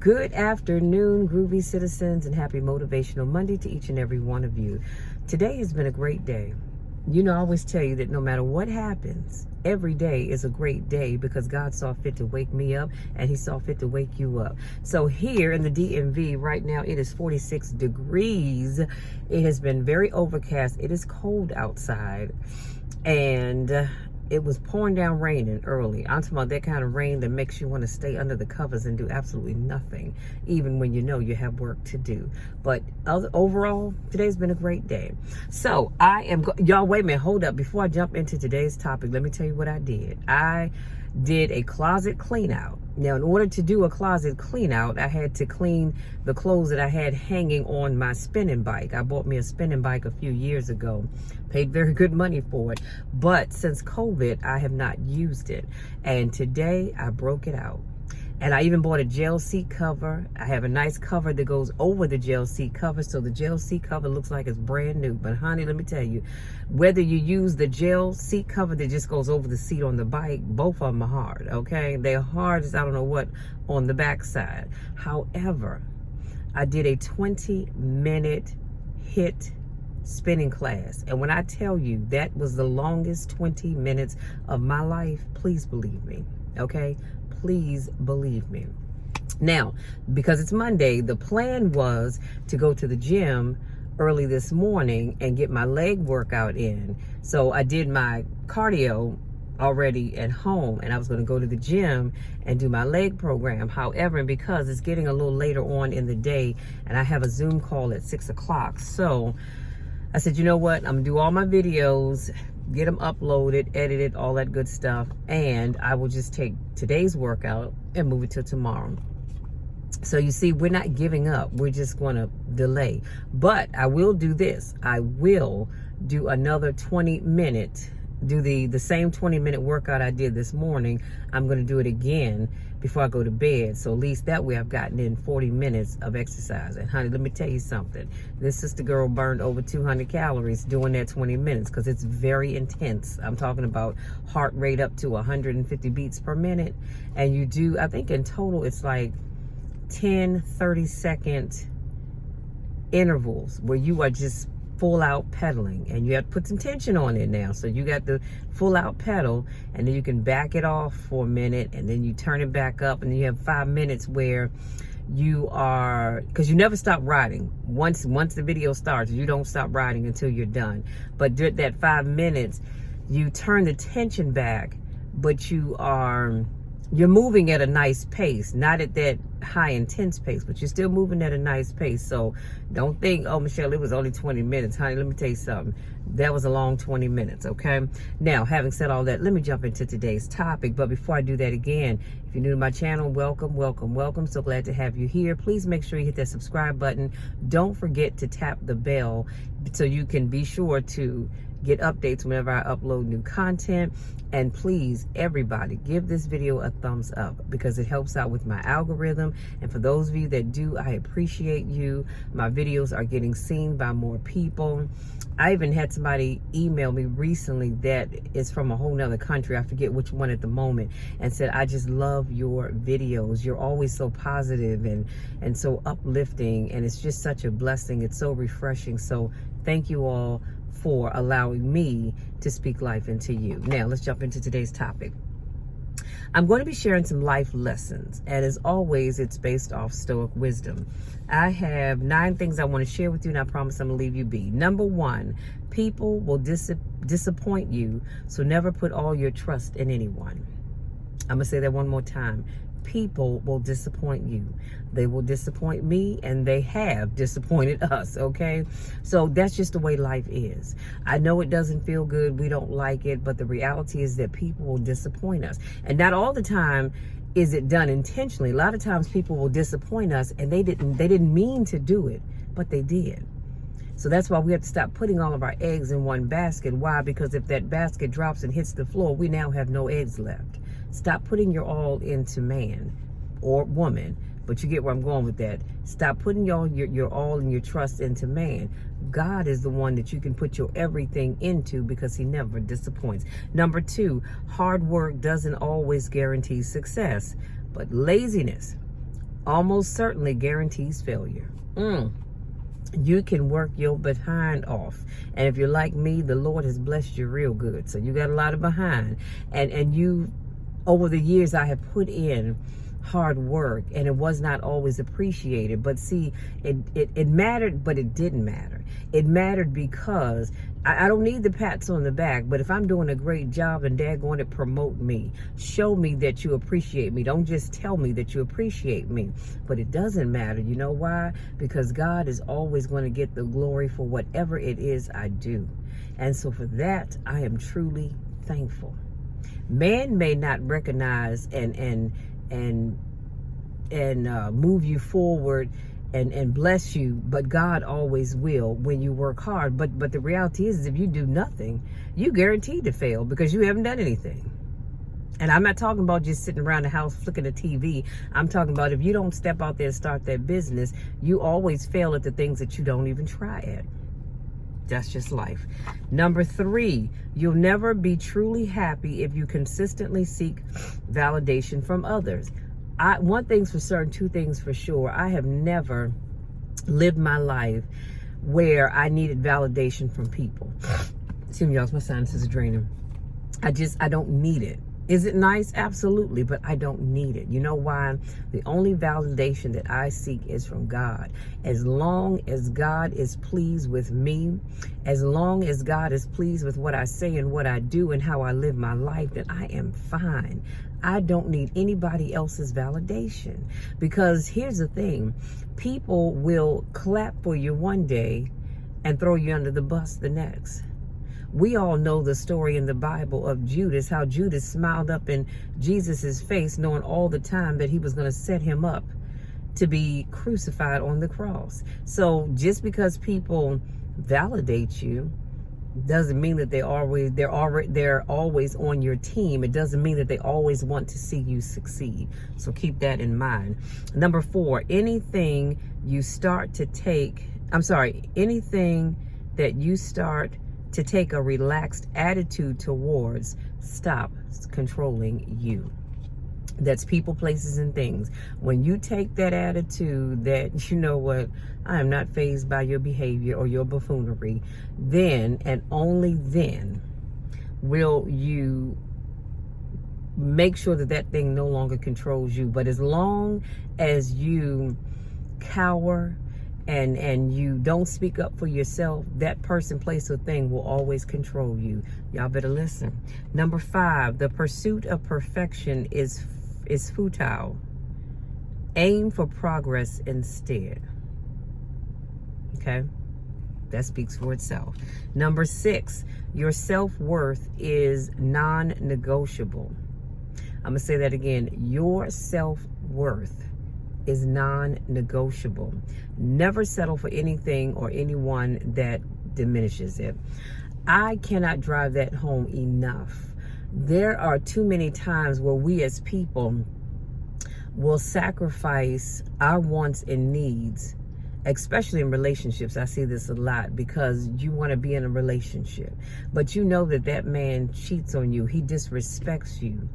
Good afternoon, groovy citizens, and happy Motivational Monday to each and every one of you. Today has been a great day. You know, I always tell you that no matter what happens, every day is a great day because God saw fit to wake me up and he saw fit to wake you up. So here in the DMV right now, it is 46 degrees. It has been very overcast. It is cold outside. And it was pouring down raining early. I'm talking about that kind of rain that makes you want to stay under the covers and do absolutely nothing, even when you know you have work to do. But overall, today's been a great day. So y'all wait a minute, hold up. Before I jump into today's topic, let me tell you what I did. I did a closet clean out. Now, in order to do a closet clean out, I had to clean the clothes that I had hanging on my spinning bike. I bought me a spinning bike a few years ago, paid very good money for it. But since COVID, I have not used it. And today I broke it out. And I even bought a gel seat cover. I have a nice cover that goes over the gel seat cover. So the gel seat cover looks like it's brand new. But honey, let me tell you, whether you use the gel seat cover that just goes over the seat on the bike, both of them are hard, okay? They're hard as I don't know what on the backside. However, I did a 20-minute HIIT spinning class. And when I tell you that was the longest 20 minutes of my life, please believe me, okay? Please believe me. Now, because it's Monday, the plan was to go to the gym early this morning and get my leg workout in. So I did my cardio already at home and I was going to go to the gym and do my leg program. However, and because it's getting a little later on in the day and I have a Zoom call at 6 o'clock, so I said, you know what? I'm gonna do all my videos, get them uploaded, edited, all that good stuff. And I will just take today's workout and move it till tomorrow. So you see, we're not giving up. We're just going to delay. But I will do this. I will do another 20-minute, do the same 20-minute workout I did this morning. I'm going to do it again before I go to bed. So at least that way I've gotten in 40 minutes of exercise. And honey, let me tell you something. This sister girl burned over 200 calories doing that 20 minutes because it's very intense. I'm talking about heart rate up to 150 beats per minute. And you do, I think in total, it's like 10, 30-second intervals where you are just full out pedaling, and you have to put some tension on it now. So you got the full out pedal, and then you can back it off for a minute, and then you turn it back up, and then you have 5 minutes where you are, because you never stop riding. Once the video starts, you don't stop riding until you're done. But during that 5 minutes, you turn the tension back, but you're moving at a nice pace, not at that high intense pace, but you're still moving at a nice pace. So don't think, oh, Michelle, it was only 20 minutes. Honey, let me tell you something. That was a long 20 minutes, okay? Now, having said all that, let me jump into today's topic. But before I do that again, if you're new to my channel, welcome, welcome, welcome. So glad to have you here. Please make sure you hit that subscribe button. Don't forget to tap the bell so you can be sure to get updates whenever I upload new content. And please, everybody, give this video a thumbs up because it helps out with my algorithm. And for those of you that do, I appreciate you. My videos are getting seen by more people. I even had somebody email me recently that is from a whole nother country. I forget which one at the moment, and said, I just love your videos. You're always so positive and so uplifting. And it's just such a blessing. It's so refreshing. So thank you all for allowing me to speak life into you. Now, let's jump into today's topic. I'm going to be sharing some life lessons, and as always, it's based off Stoic wisdom. I have 9 things I want to share with you, and I promise I'm going to leave you be. Number 1, people will disappoint you, so never put all your trust in anyone. I'm going to say that one more time. People will disappoint you. They will disappoint me, and they have disappointed us, okay? So that's just the way life is. I know it doesn't feel good. We don't like it, but the reality is that people will disappoint us. And not all the time is it done intentionally. A lot of times people will disappoint us, and they didn't mean to do it, but they did. So that's why we have to stop putting all of our eggs in one basket. Why? Because if that basket drops and hits the floor, we now have no eggs left. Stop putting your all into man or woman, but you get where I'm going with that. Stop putting your all and your trust into man. God is the one that you can put your everything into because he never disappoints. Number 2, hard work doesn't always guarantee success, but laziness almost certainly guarantees failure. You can work your behind off. And if you're like me, the Lord has blessed you real good. So you got a lot of behind. And you, over the years, I have put in hard work, and it was not always appreciated. But see, it mattered, but it didn't matter. It mattered because I don't need the pats on the back, but if I'm doing a great job, and Dad going to promote me, show me that you appreciate me. Don't just tell me that you appreciate me. But it doesn't matter. You know why? Because God is always going to get the glory for whatever it is I do. And so for that, I am truly thankful. Man may not recognize and move you forward and bless you, but God always will when you work hard. But the reality is if you do nothing, you guaranteed to fail because you haven't done anything. And I'm not talking about just sitting around the house flicking the TV. I'm talking about if you don't step out there and start that business, you always fail at the things that you don't even try at. That's just life. Number 3, you'll never be truly happy if you consistently seek validation from others. One thing's for certain, 2 things for sure. I have never lived my life where I needed validation from people. Excuse me, y'all, my sinuses are draining. I don't need it. Is it nice? Absolutely, but I don't need it. You know why? The only validation that I seek is from God. As long as God is pleased with me, as long as God is pleased with what I say and what I do and how I live my life, then I am fine. I don't need anybody else's validation. Because here's the thing, people will clap for you one day and throw you under the bus the next. We all know the story in the Bible of Judas, how Judas smiled up in Jesus's face, knowing all the time that he was going to set him up to be crucified on the cross. So just because people validate you doesn't mean that they're always on your team. It doesn't mean that they always want to see you succeed. So keep that in mind. Number 4, anything that you start to take a relaxed attitude towards stops controlling you. That's people, places, and things. When you take that attitude that, you know what, I am not fazed by your behavior or your buffoonery, then and only then will you make sure that that thing no longer controls you. But as long as you cower and you don't speak up for yourself, that person, place, or thing will always control you. Y'all better listen. Number 5, the pursuit of perfection is futile. Aim for progress instead. Okay? That speaks for itself. Number 6, your self-worth is non-negotiable. I'm going to say that again. Your self-worth is non-negotiable. Never settle for anything or anyone that diminishes it. I cannot drive that home enough. There are too many times where we as people will sacrifice our wants and needs, especially in relationships. I see this a lot because you want to be in a relationship, but you know that that man cheats on you, he disrespects you,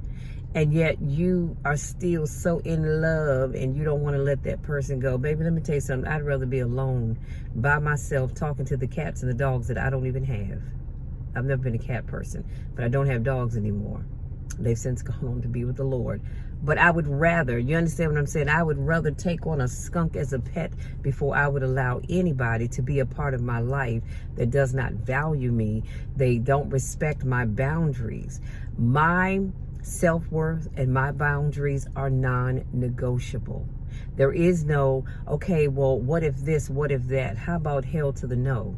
and yet you are still so in love and you don't want to let that person go. Baby, let me tell you something. I'd rather be alone by myself talking to the cats and the dogs that I don't even have. I've never been a cat person, but I don't have dogs anymore. They've since gone on to be with the Lord. But I would rather, you understand what I'm saying? I would rather take on a skunk as a pet before I would allow anybody to be a part of my life that does not value me. They don't respect my boundaries. My self-worth and my boundaries are non-negotiable. There is no, okay, well, what if this, what if that? How about hell to the no?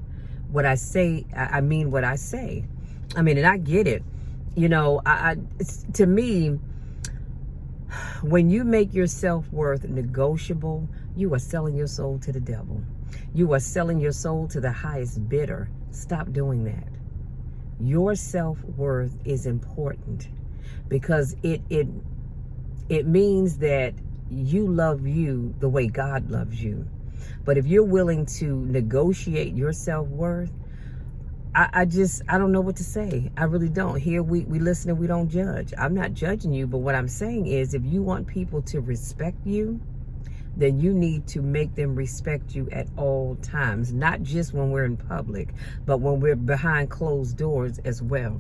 What I say, I mean what I say. I mean, and I get it. You know, to me, when you make your self-worth negotiable, you are selling your soul to the devil. You are selling your soul to the highest bidder. Stop doing that. Your self-worth is important because it means that you love you the way God loves you. But if you're willing to negotiate your self-worth, I don't know what to say. I really don't. Here we listen and we don't judge. I'm not judging you, but what I'm saying is if you want people to respect you, then you need to make them respect you at all times, not just when we're in public, but when we're behind closed doors as well.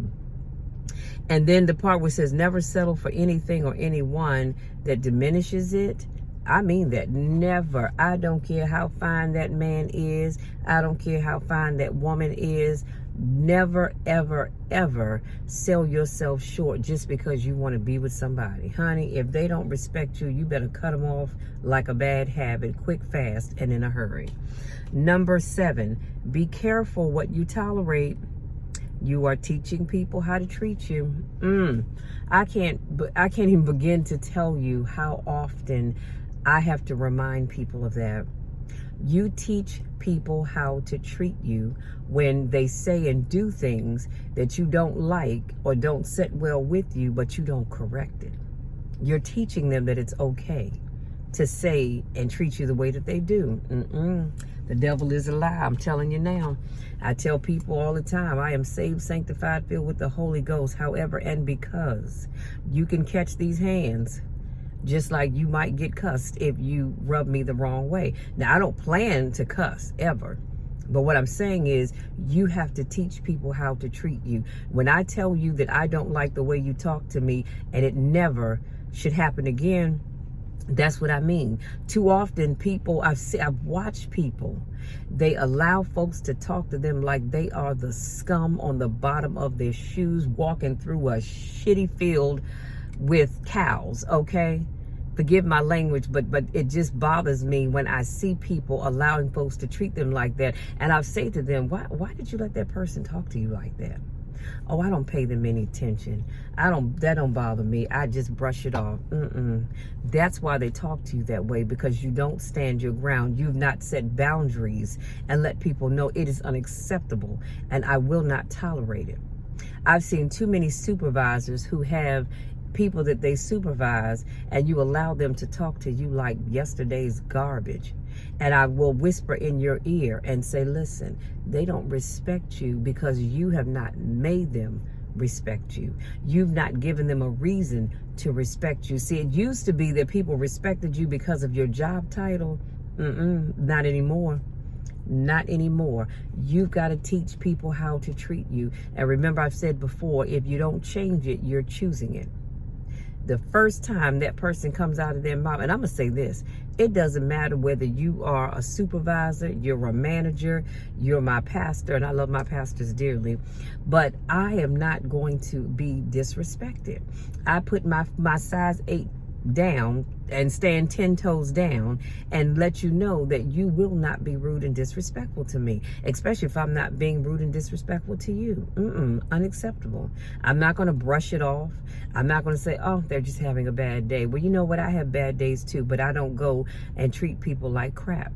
And then the part where it says never settle for anything or anyone that diminishes it. I mean that. Never. I don't care how fine that man is. I don't care how fine that woman is. Never, ever, ever sell yourself short just because you want to be with somebody. Honey, if they don't respect you, you better cut them off like a bad habit, quick, fast, and in a hurry. Number 7, be careful what you tolerate. You are teaching people how to treat you. I can't even begin to tell you how often I have to remind people of that. You teach people how to treat you when they say and do things that you don't like or don't sit well with you, but you don't correct it. You're teaching them that it's okay to say and treat you the way that they do. The devil is a lie. I'm telling you now. I tell people all the time, I am saved, sanctified, filled with the Holy Ghost. However, and because you can catch these hands, just like you might get cussed if you rub me the wrong way. Now, I don't plan to cuss ever. But what I'm saying is you have to teach people how to treat you. When I tell you that I don't like the way you talk to me and it never should happen again, that's what I mean. Too often people, I've watched people, they allow folks to talk to them like they are the scum on the bottom of their shoes walking through a shitty field with cows, okay? Forgive my language, but it just bothers me when I see people allowing folks to treat them like that. And I'll say to them, why did you let that person talk to you like that? Oh, I don't pay them any attention. That don't bother me. I just brush it off. That's why they talk to you that way, because you don't stand your ground. You've not set boundaries and let people know it is unacceptable and I will not tolerate it. I've seen too many supervisors who have people that they supervise and you allow them to talk to you like yesterday's garbage. And I will whisper in your ear and say, listen, they don't respect you because you have not made them respect you. You've not given them a reason to respect you. See, it used to be that people respected you because of your job title. Not anymore. Not anymore. You've got to teach people how to treat you. And remember, I've said before, if you don't change it, you're choosing it. The first time that person comes out of their mouth, and I'm going to say this, it doesn't matter whether you are a supervisor, you're a manager, you're my pastor, and I love my pastors dearly, but I am not going to be disrespected. I put my size 8 down and stand 10 toes down and let you know that you will not be rude and disrespectful to me, especially if I'm not being rude and disrespectful to you. Unacceptable. I'm not going to brush it off. I'm not going to say, oh, they're just having a bad day. Well, you know what? I have bad days too, but I don't go and treat people like crap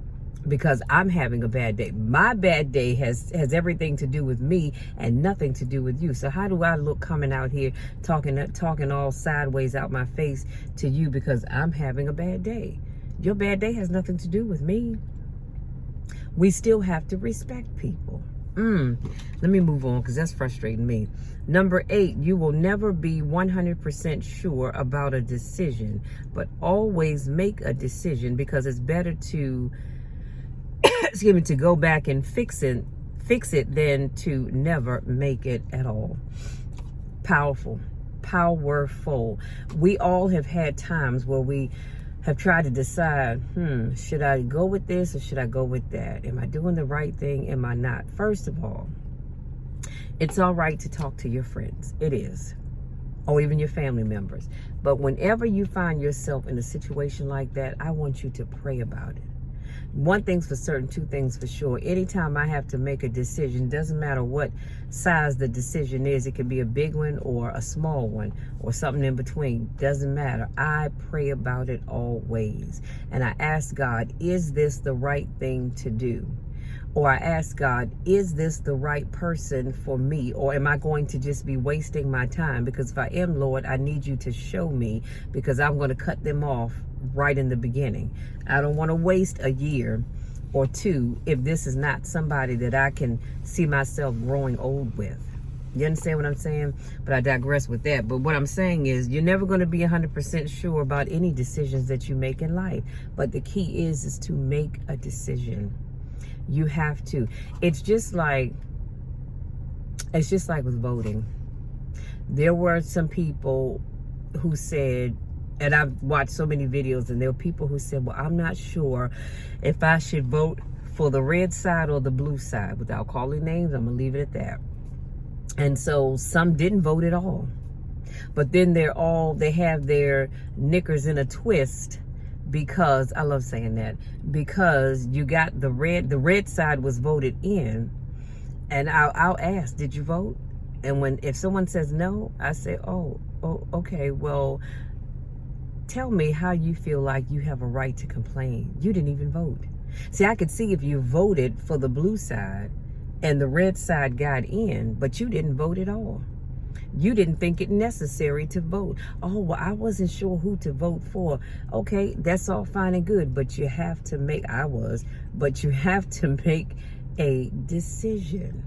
because I'm having a bad day. My bad day has everything to do with me and nothing to do with you. So how do I look coming out here talking all sideways out my face to you because I'm having a bad day? Your bad day has nothing to do with me. We still have to respect people. Let me move on because that's frustrating me. Number 8, you will never be 100% sure about a decision, but always make a decision because it's better to to go back and fix it than to never make it at all. Powerful. We all have had times where we have tried to decide, should I go with this or should I go with that? Am I doing the right thing? Am I not? First of all, it's all right to talk to your friends. It is. Or even your family members. But whenever you find yourself in a situation like that, I want you to pray about it. One thing's for certain, two things for sure. Anytime I have to make a decision, doesn't matter what size the decision is, it can be a big one or a small one or something in between, doesn't matter. I pray about it always. And I ask God, is this the right thing to do? Or I ask God, is this the right person for me? Or am I going to just be wasting my time? Because if I am, Lord, I need you to show me, because I'm going to cut them off right in the beginning. I don't want to waste a year or two if this is not somebody that I can see myself growing old with. You understand what I'm saying? But I digress with that. But what I'm saying is you're never going to be 100% sure about any decisions that you make in life. But the key is to make a decision. You have to. It's just like with voting. There were some people who said, and I've watched so many videos, and there were people who said, well, I'm not sure if I should vote for the red side or the blue side. Without calling names, I'm going to leave it at that. And so some didn't vote at all. But then they have their knickers in a twist because, I love saying that, because you got the red side was voted in. And I'll ask, did you vote? And if someone says no, I say, oh, okay, well, tell me how you feel like you have a right to complain. You didn't even vote. See, I could see if you voted for the blue side and the red side got in, but you didn't vote at all. You didn't think it necessary to vote. Oh, well, I wasn't sure who to vote for. Okay, that's all fine and good, but you have to make, but you have to make a decision.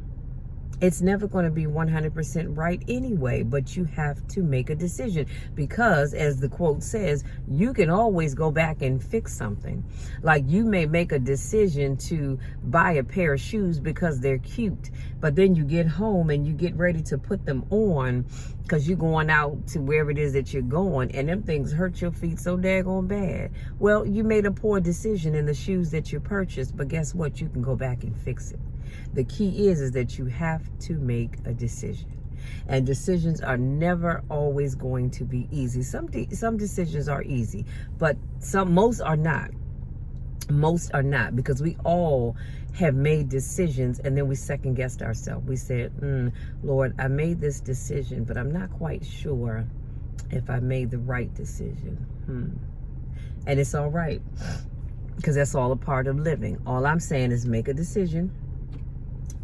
It's never going to be 100% right anyway, but you have to make a decision because, as the quote says, you can always go back and fix something. Like you may make a decision to buy a pair of shoes because they're cute, but then you get home and you get ready to put them on because you're going out to wherever it is that you're going, and them things hurt your feet so daggone bad. Well, you made a poor decision in the shoes that you purchased, but guess what? You can go back and fix it. The key is that you have to make a decision. And decisions are never always going to be easy. Some decisions are easy, but most are not. Most are not, because we all have made decisions and then we second guessed ourselves. We said, Lord, I made this decision, but I'm not quite sure if I made the right decision. And it's all right, because that's all a part of living. All I'm saying is make a decision.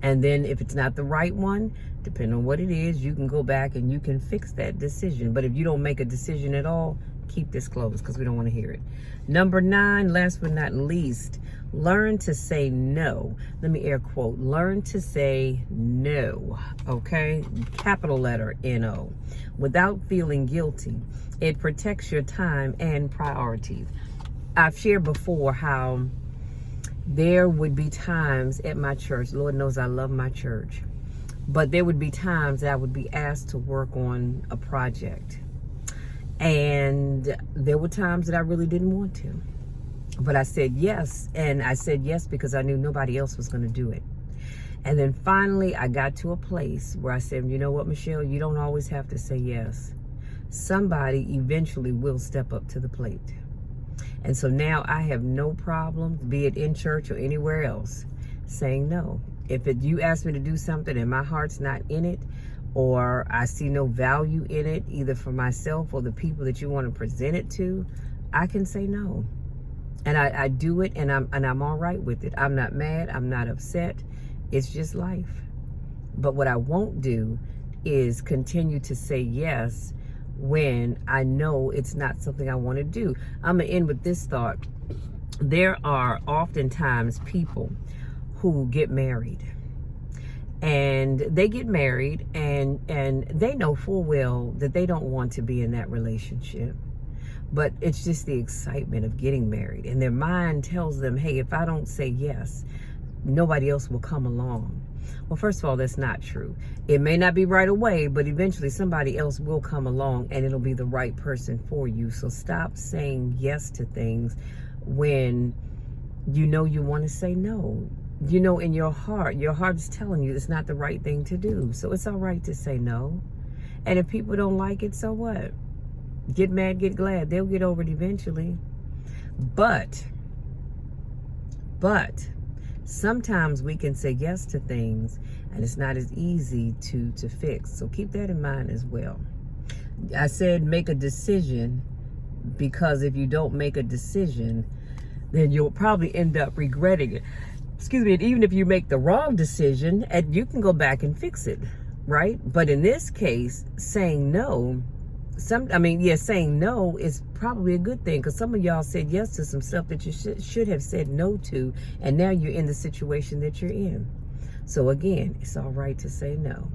And then if it's not the right one, depending on what it is, you can go back and you can fix that decision. But if you don't make a decision at all, keep this closed because we don't want to hear it. Number 9, last but not least, learn to say no. Let me air quote, learn to say no, okay? Capital letter N-O, without feeling guilty. It protects your time and priorities. I've shared before how there would be times at my church, Lord knows I love my church, but there would be times that I would be asked to work on a project. And there were times that I really didn't want to. But I said yes, and I said yes because I knew nobody else was going to do it. And then finally I got to a place where I said, you know what, Michelle, you don't always have to say yes. Somebody eventually will step up to the plate. And so now I have no problem, be it in church or anywhere else, saying no. If you ask me to do something and my heart's not in it, or I see no value in it, either for myself or the people that you want to present it to, I can say no. And I do it, and I'm all right with it. I'm not mad. I'm not upset. It's just life. But what I won't do is continue to say yes when I know it's not something I want to do. I'm going to end with this thought. There are oftentimes people who get married. And they get married and they know full well that they don't want to be in that relationship. But it's just the excitement of getting married. And their mind tells them, hey, if I don't say yes, nobody else will come along. Well, first of all, that's not true. It may not be right away, but eventually somebody else will come along and it'll be the right person for you. So stop saying yes to things when you know you want to say no. You know, in your heart is telling you it's not the right thing to do. So it's all right to say no. And if people don't like it, so what? Get mad, get glad. They'll get over it eventually. But sometimes we can say yes to things and it's not as easy to fix. So keep that in mind as well. I said make a decision, because if you don't make a decision, then you'll probably end up regretting it. Excuse me, and even if you make the wrong decision, and you can go back and fix it, right? But in this case, saying no, saying no is probably a good thing, because some of y'all said yes to some stuff that you should have said no to, and now you're in the situation that you're in. So again, it's all right to say no.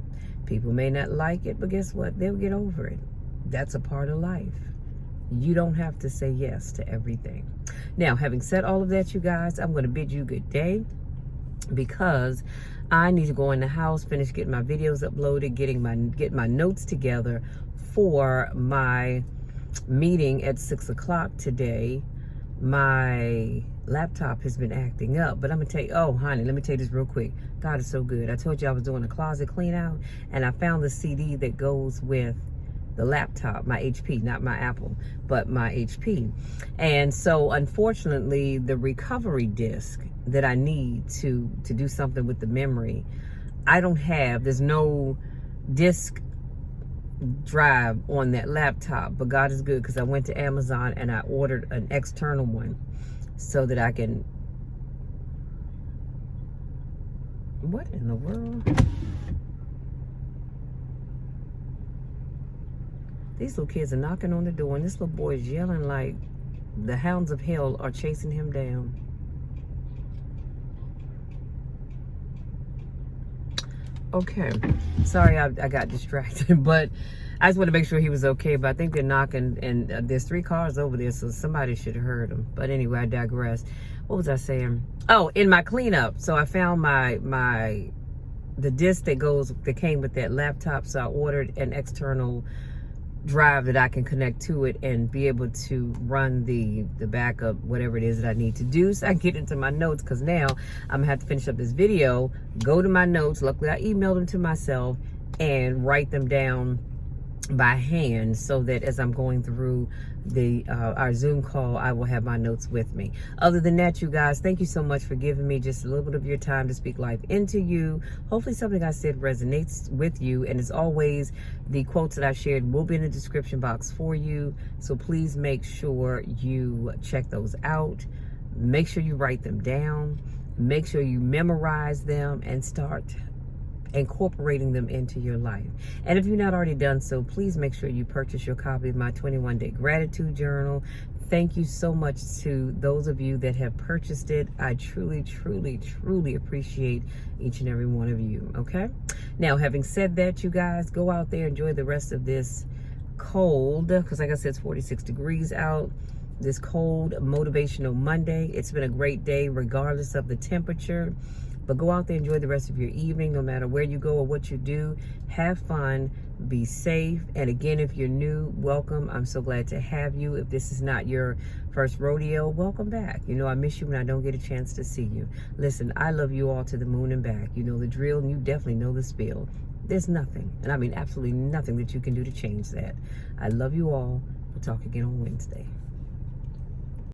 People may not like it, but guess what? They'll get over it. That's a part of life. You don't have to say yes to everything. Now, having said all of that, you guys, I'm going to bid you good day, because I need to go in the house, finish getting my videos uploaded, get my notes together for my meeting at 6 o'clock today. My laptop has been acting up, but I'm gonna tell you, oh honey, let me tell you this real quick. God is so good. I told you I was doing a closet clean out, and I found the CD that goes with the laptop, my HP, not my Apple, but my HP. And so unfortunately, the recovery disk that I need to do something with the memory, I don't have. There's no disk drive on that laptop, but God is good, because I went to Amazon and I ordered an external one so that I can, what in the world? These little kids are knocking on the door, and this little boy is yelling like the hounds of hell are chasing him down. Okay, sorry I got distracted, but I just want to make sure he was okay. But I think they're knocking, and there's 3 cars over there, so somebody should have heard them. But anyway, I digress. What was I saying? Oh, in my cleanup, so I found the disc that came with that laptop, so I ordered an external drive that I can connect to it and be able to run the backup, whatever it is that I need to do, so I can get into my notes, because now I'm gonna have to finish up this video, go to my notes. Luckily I emailed them to myself and write them down by hand, so that as I'm going through our Zoom call, I will have my notes with me. Other than that, you guys, thank you so much for giving me just a little bit of your time to speak life into you. Hopefully something I said resonates with you, and as always, the quotes that I shared will be in the description box for you, so please make sure you check those out. Make sure you write them down, make sure you memorize them, and start incorporating them into your life. And if you've not already done so, please make sure you purchase your copy of my 21-day gratitude journal. Thank you so much to those of you that have purchased it. I truly, truly, truly appreciate each and every one of you. Okay, now having said that, you guys, go out there, enjoy the rest of this cold, because like I said, it's 46 degrees out, this cold motivational Monday. It's been a great day regardless of the temperature. But go out there, enjoy the rest of your evening, no matter where you go or what you do. Have fun, be safe. And again, if you're new, welcome. I'm so glad to have you. If this is not your first rodeo, welcome back. You know, I miss you when I don't get a chance to see you. Listen, I love you all to the moon and back. You know the drill, and you definitely know the spiel. There's nothing, and I mean absolutely nothing, that you can do to change that. I love you all. We'll talk again on Wednesday.